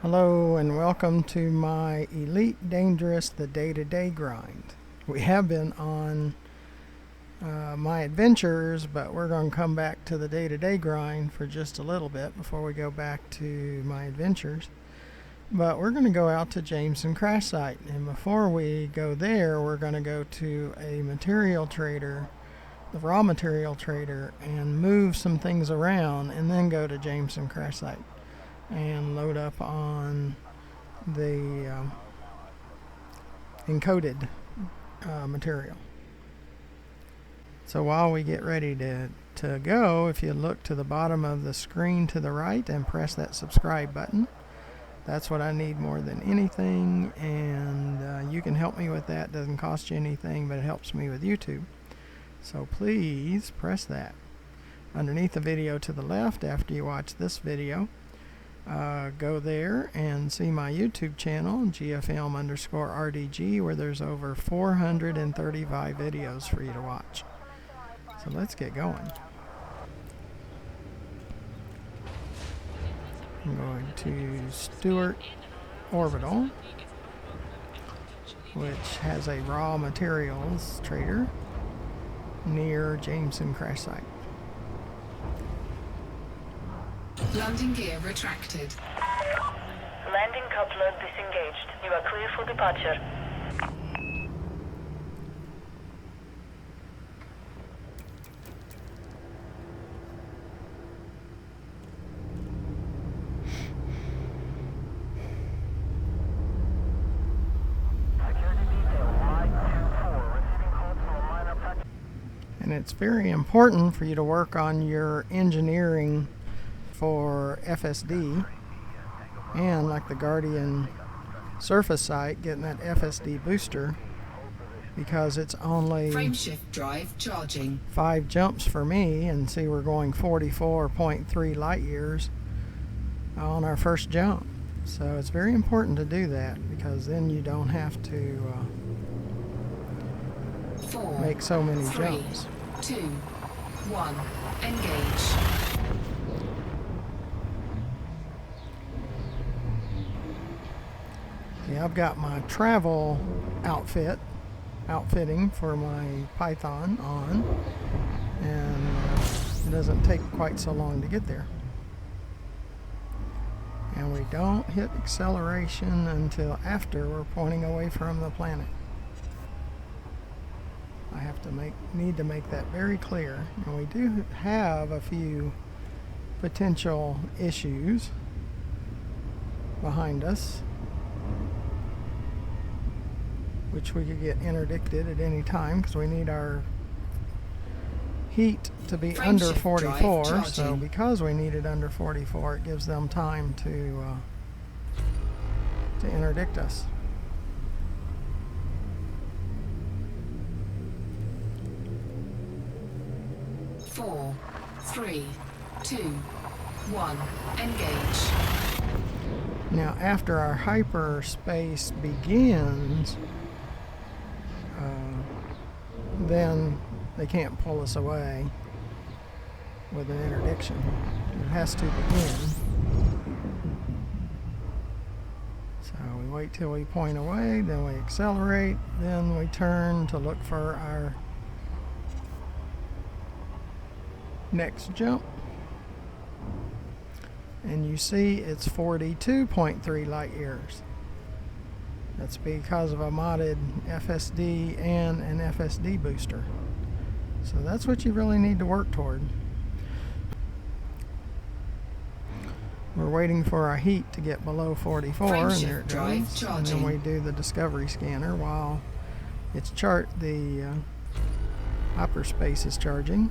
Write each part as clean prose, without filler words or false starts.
Hello and welcome to my Elite Dangerous the day-to-day grind. We have been on my adventures, but we're going to come back to the day-to-day grind for just a little bit before we go back to my adventures. But we're going to go out to Jameson Crash Site, and before we go there, we're going to go to a material trader, the raw material trader, and move some things around, and then go to Jameson Crash Site and load up on the encoded material. So while we get ready to go, if you look to the bottom of the screen to the right and press that subscribe button, that's what I need more than anything, and you can help me with that. Doesn't cost you anything, but it helps me with YouTube. So please press that. Underneath the video to the left, after you watch this video, go there and see my YouTube channel, GFM_RDG, where there's over 435 videos for you to watch. So let's get going. I'm going to Stewart Orbital, which has a raw materials trader near Jameson Crash Site. Landing gear retracted. Landing coupler disengaged. You are clear for departure. And it's very important for you to work on your engineering for FSD, and like the Guardian surface site, getting that FSD booster, because it's only Frameshift drive charging. 5 jumps for me, and see, we're going 44.3 light years on our first jump. So it's very important to do that, because then you don't have to make so many jumps. 2, 1, engage. Yeah, I've got my travel outfitting for my Python on, and it doesn't take quite so long to get there. And we don't hit acceleration until after we're pointing away from the planet. I need to make that very clear. And we do have a few potential issues behind us, which we could get interdicted at any time, because we need our heat to be under 44. So because we need it under 44, it gives them time to interdict us. Four, 3, 2, 1, engage. Now, after our hyperspace begins, then they can't pull us away with an interdiction. It has to begin. So we wait till we point away, then we accelerate, then we turn to look for our next jump. And you see it's 42.3 light years. That's because of a modded FSD and an FSD booster. So that's what you really need to work toward. We're waiting for our heat to get below 44, and there it goes. And then we do the discovery scanner while it's the hyperspace is charging.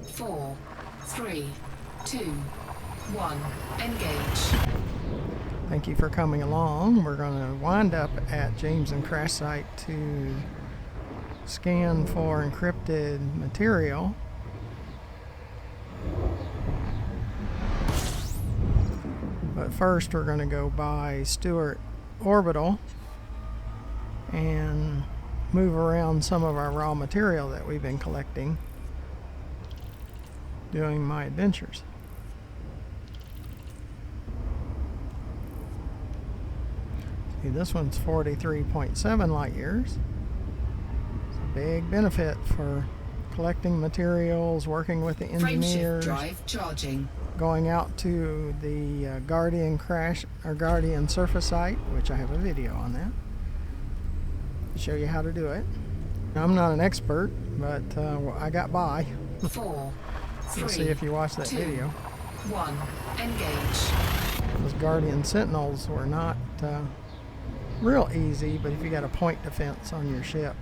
Four, 3, 2, 1, engage. Thank you for coming along. We're going to wind up at Jameson Crash Site to scan for encrypted material. But first we're going to go by Stewart Orbital and move around some of our raw material that we've been collecting. doing my adventures. See, this one's 43.7 light years. It's a big benefit for collecting materials, working with the engineers, drive charging, going out to the Guardian surface site, which I have a video on that, to show you how to do it. I'm not an expert, but I got by. 4, 3, You'll see if you watch that 2, video. 1, engage. Those Guardian Sentinels were not real easy, but if you got a point defense on your ship,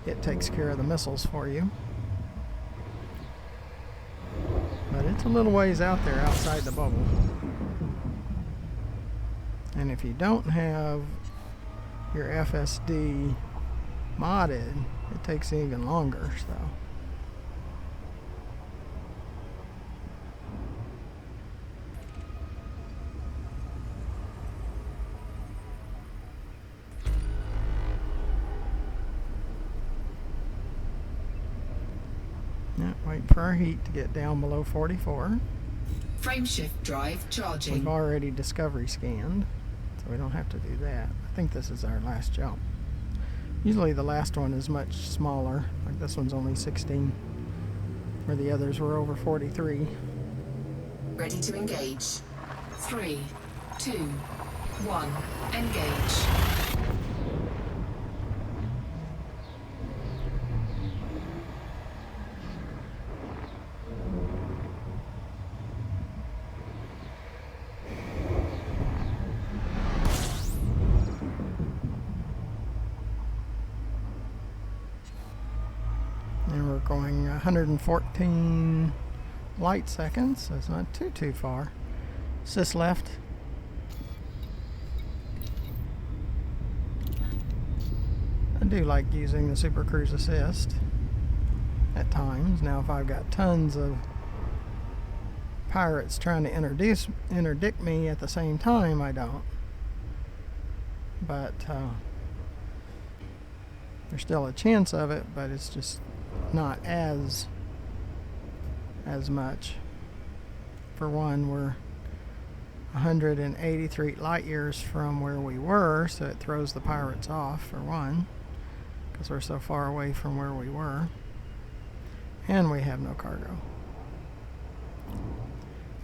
it takes care of the missiles for you. But it's a little ways out there outside the bubble. And if you don't have your FSD modded, it takes even longer, so. Yeah, wait for our heat to get down below 44. Frameshift drive charging. We've already discovery scanned, so we don't have to do that. I think this is our last jump. Usually the last one is much smaller, like this one's only 16, where the others were over 43. Ready to engage. 3, 2, 1, engage. And we're going 114 light seconds, so it's not too far. Sys left. I do like using the Super Cruise Assist at times. Now if I've got tons of pirates trying to interdict me at the same time, I don't. But there's still a chance of it, but it's just not as much. For one, we're 183 light years from where we were, so it throws the pirates off, for one, because we're so far away from where we were, and we have no cargo,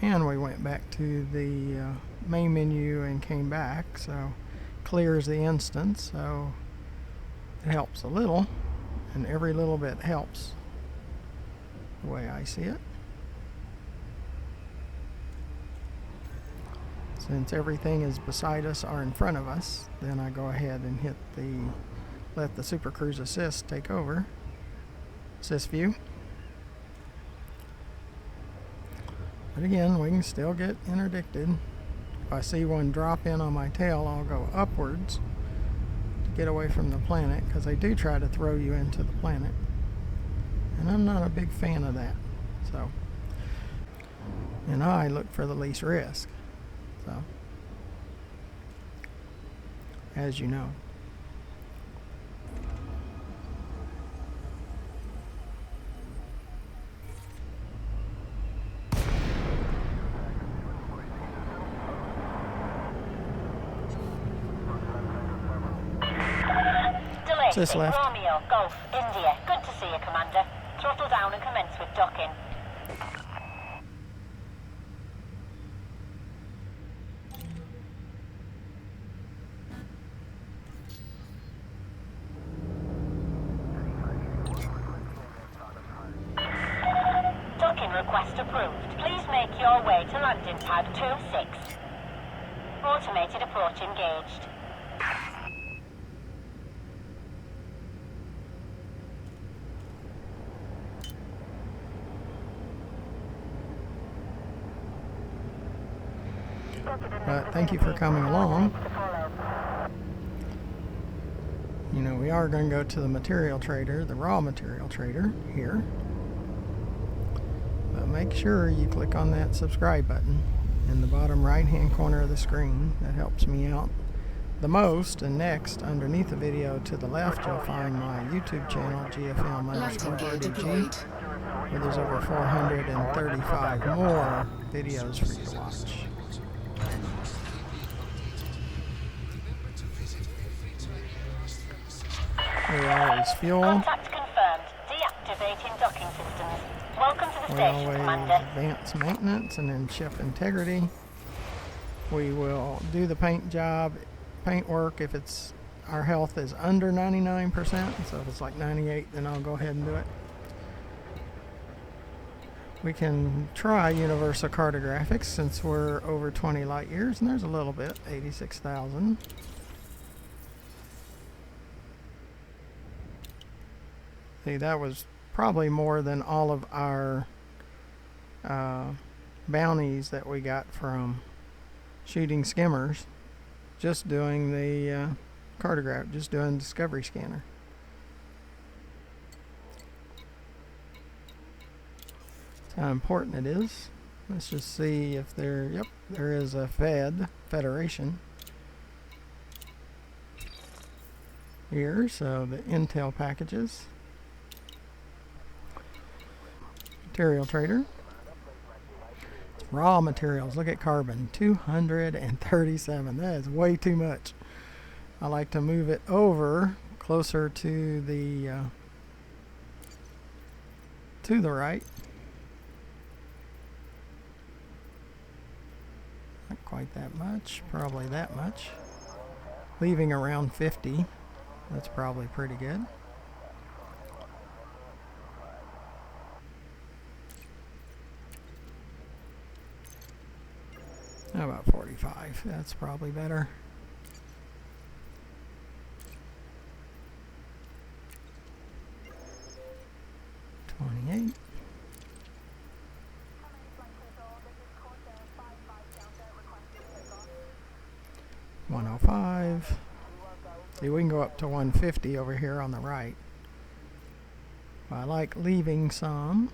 and we went back to the main menu and came back, so clears the instance, so it helps a little, and every little bit helps, the way I see it. Since everything is beside us or in front of us, then I go ahead and let the Super Cruise Assist take over. Assist view. But again, we can still get interdicted. If I see one drop in on my tail, I'll go upwards to get away from the planet, because they do try to throw you into the planet. And I'm not a big fan of that. So, and I look for the least risk. So, as you know. Just left. Romeo, Golf, India. Good to see you, Commander. Throttle down and commence with docking. Docking request approved. Please make your way to landing pad 26. Automated approach engaged. But thank you for coming along. You know, we are going to go to the material trader, the raw material trader here. But make sure you click on that subscribe button in the bottom right hand corner of the screen. That helps me out the most. And next, underneath the video to the left, you'll find my YouTube channel, GFL Landing gear deployed. where there's over 435 more videos for you to watch. We always fuel. Contact confirmed. Deactivating docking systems. Welcome to the We station, always Commander. advance maintenance and then ship integrity. We will do the paint job, paint work if it's our health is under 99%. So if it's like 98, then I'll go ahead and do it. We can try universal cartographics since we're over 20 light years, and there's a little bit, 86,000. See, that was probably more than all of our bounties that we got from shooting skimmers, just doing the cartograph, just doing discovery scanner. That's how important it is. Let's just see if there, yep, there is a Federation here, so the intel packages. Material trader. It's raw materials. Look at carbon. 237. That is way too much. I like to move it over closer to the right. Not quite that much. Probably that much. Leaving around 50. That's probably pretty good. How about 45? That's probably better. $28. 105. See, we can go up to 150 over here on the right. I like leaving some.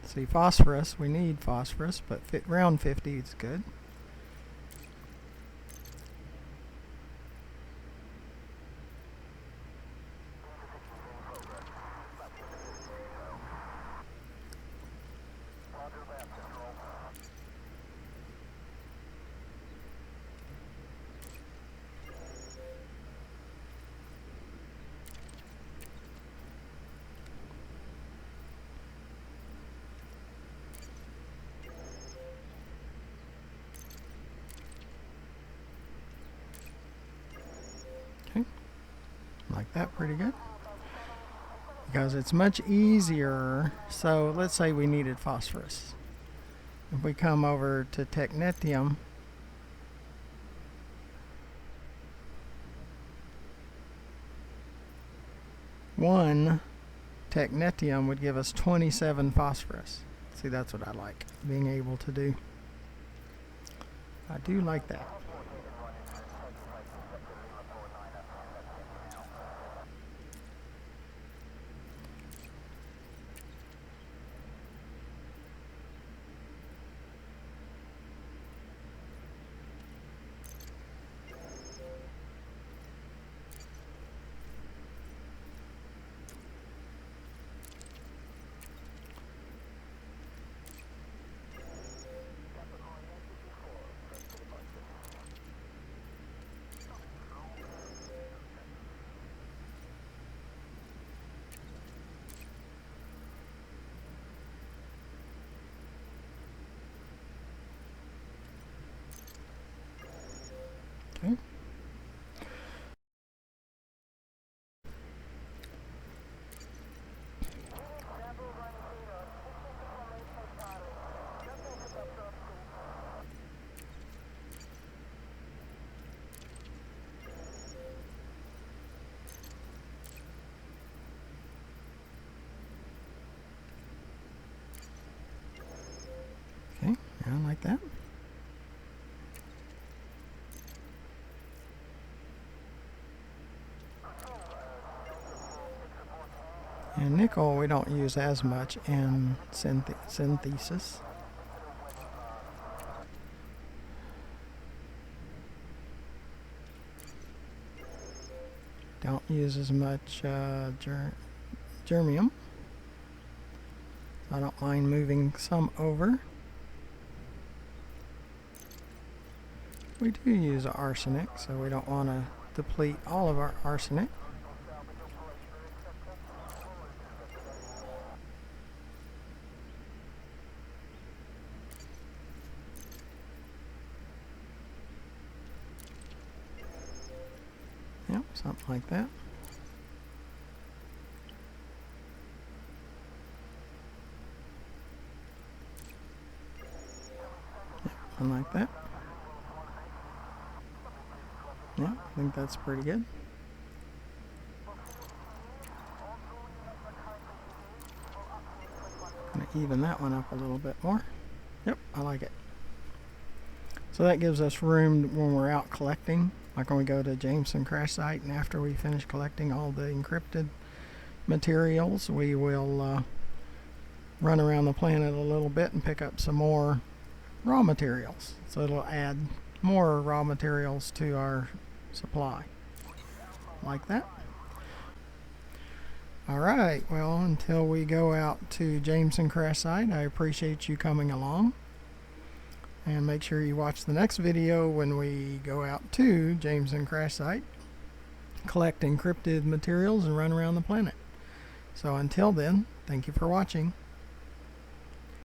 See, phosphorus. We need phosphorus, but around 50 is good. Like that pretty good, because it's much easier. So let's say we needed phosphorus. If we come over to technetium, one technetium would give us 27 phosphorus. See, that's what I like, being able to do. I do like that. Okay. Okay, I like that. And nickel we don't use as much in synthesis. Don't use as much germanium. I don't mind moving some over. We do use arsenic, so we don't want to deplete all of our arsenic. Yep, something like that. Yep, and like that. Yeah, I think that's pretty good. Gonna even that one up a little bit more. Yep, I like it. So that gives us room when we're out collecting, like when we go to Jameson crash site, and after we finish collecting all the encrypted materials, we will run around the planet a little bit and pick up some more raw materials. So it'll add more raw materials to our supply. Like that. Alright, well, until we go out to Jameson crash site, I appreciate you coming along. And make sure you watch the next video when we go out to Jameson crash site, collect encrypted materials, and run around the planet. So until then, thank you for watching.